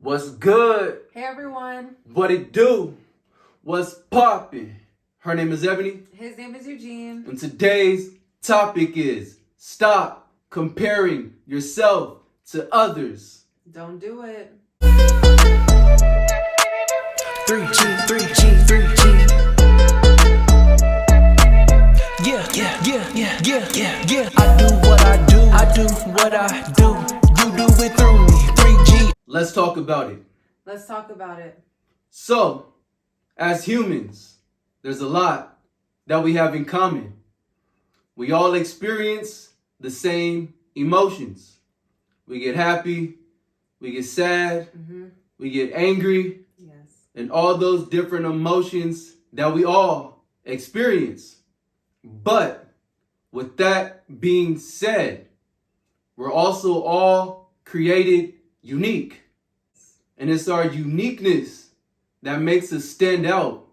What's good? Hey everyone. What it do? What's poppin'? Her name is Ebony. His name is Eugene. And today's topic is stop comparing yourself to others. Don't do it. 3G, 3G, 3G. Yeah. I do what I do. I do what I do. You do it through me. 3G. Let's talk about it. Let's talk about it. So, as humans, there's a lot that we have in common. We all experience the same emotions. We get happy, we get sad, we get angry, Yes. and all those different emotions that we all experience. But with that being said, we're also all created unique. And it's our uniqueness that makes us stand out.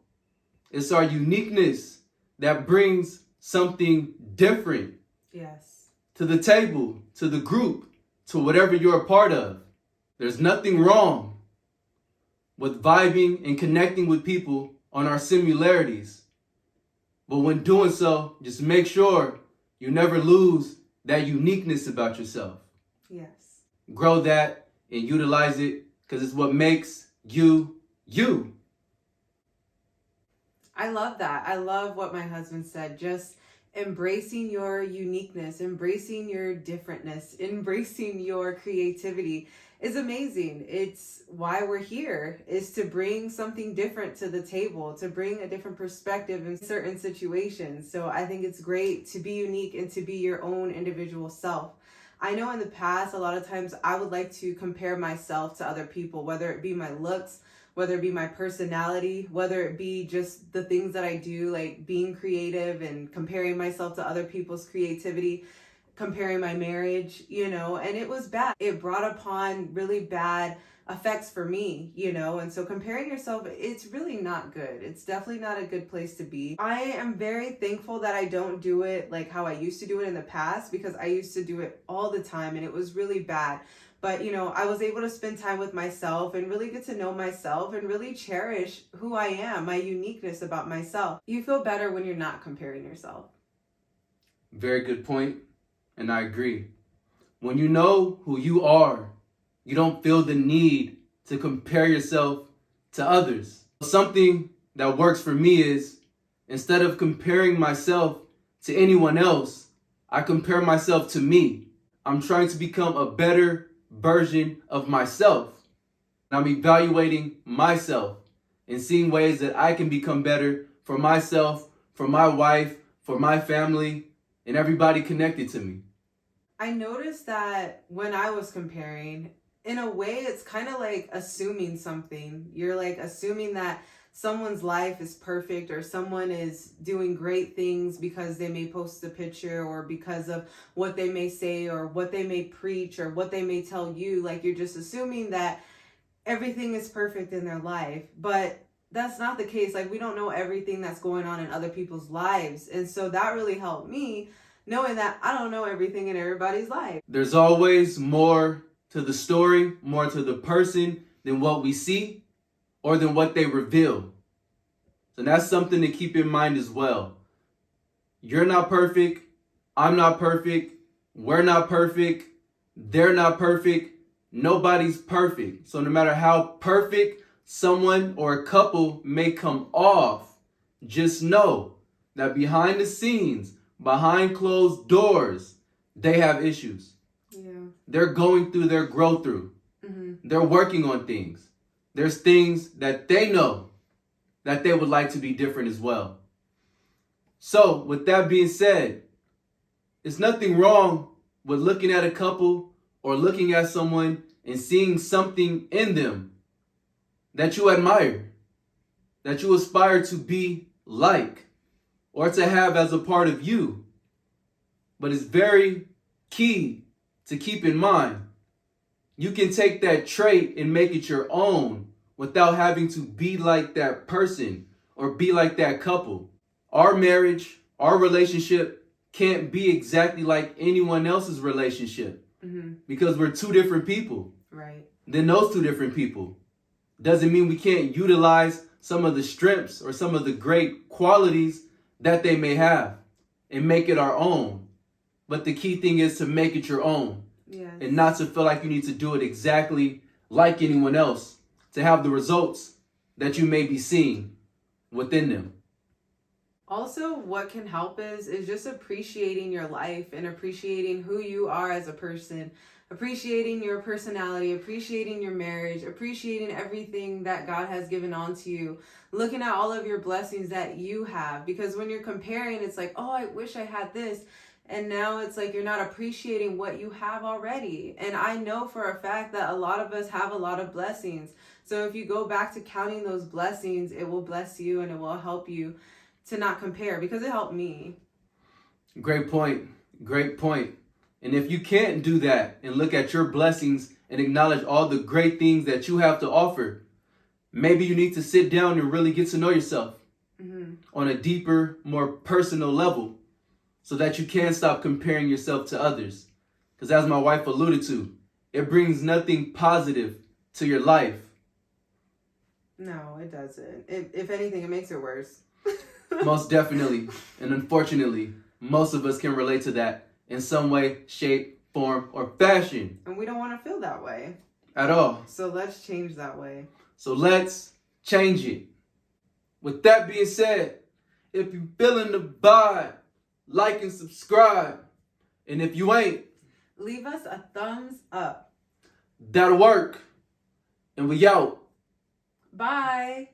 It's our uniqueness that brings something different Yes. to the table, to the group, to whatever you're a part of. There's nothing wrong with vibing and connecting with people on our similarities. But when doing so, just make sure you never lose that uniqueness about yourself. Yes. Grow that and utilize it because it's what makes you, you. I love that. I love what my husband said. Just embracing your uniqueness, embracing your differentness, embracing your creativity is amazing. It's why we're here, is to bring something different to the table, to bring a different perspective in certain situations. So I think it's great to be unique and to be your own individual self. I know in the past, a lot of times I would like to compare myself to other people, whether it be my looks, whether it be my personality, whether it be just the things that I do, like being creative and comparing myself to other people's creativity, comparing my marriage, and it was bad. It brought upon really bad effects for me, and so comparing yourself, it's really not good. It's definitely not a good place to be. I am very thankful that I don't do it like how I used to do it in the past, because I used to do it all the time and it was really bad. But, I was able to spend time with myself and really get to know myself and really cherish who I am, my uniqueness about myself. You feel better when you're not comparing yourself. Very good point, and I agree. When you know who you are, you don't feel the need to compare yourself to others. Something that works for me is, instead of comparing myself to anyone else, I compare myself to me. I'm trying to become a better version of myself. I'm evaluating myself and seeing ways that I can become better for myself, for my wife, for my family, and everybody connected to me. I noticed that when I was comparing, in a way, it's kind of like assuming something. You're like assuming that someone's life is perfect or someone is doing great things because they may post a picture or because of what they may say or what they may preach or what they may tell you. Like, you're just assuming that everything is perfect in their life. But that's not the case. Like, we don't know everything that's going on in other people's lives. And so that really helped me, knowing that I don't know everything in everybody's life. There's always more to the story, more to the person than what we see or than what they reveal. So that's something to keep in mind as well. You're not perfect. I'm not perfect. We're not perfect. They're not perfect. Nobody's perfect. So no matter how perfect someone or a couple may come off, just know that behind the scenes, behind closed doors, they have issues. Yeah. They're going through their growth through. They're working on things. There's things that they know that they would like to be different as well. So with that being said, there's nothing wrong with looking at a couple or looking at someone and seeing something in them that you admire, that you aspire to be like, or to have as a part of you. But it's very key to keep in mind, you can take that trait and make it your own without having to be like that person or be like that couple. Our marriage, our relationship can't be exactly like anyone else's relationship because we're two different people. Right. than those two different people. Doesn't mean we can't utilize some of the strengths or some of the great qualities that they may have and make it our own. But the key thing is to make it your own. Yes. And not to feel like you need to do it exactly like anyone else to have the results that you may be seeing within them. Also, what can help is just appreciating your life and appreciating who you are as a person, appreciating your personality, appreciating your marriage, appreciating everything that God has given onto you, looking at all of your blessings that you have. Because when you're comparing, it's like, oh, I wish I had this. And now it's like you're not appreciating what you have already. And I know for a fact that a lot of us have a lot of blessings. So if you go back to counting those blessings, it will bless you and it will help you to not compare, because it helped me. Great point. Great point. And if you can't do that and look at your blessings and acknowledge all the great things that you have to offer, maybe you need to sit down and really get to know yourself on a deeper, more personal level so that you can stop comparing yourself to others. Because as my wife alluded to, it brings nothing positive to your life. No, it doesn't. If anything, it makes it worse. Most definitely. And unfortunately, most of us can relate to that in some way, shape, form, or fashion. And we don't want to feel that way. At all. So let's change that way. So let's change it. With that being said, if you're feeling the vibe, like and subscribe. And if you ain't, leave us a thumbs up. That'll work. And we out. Bye.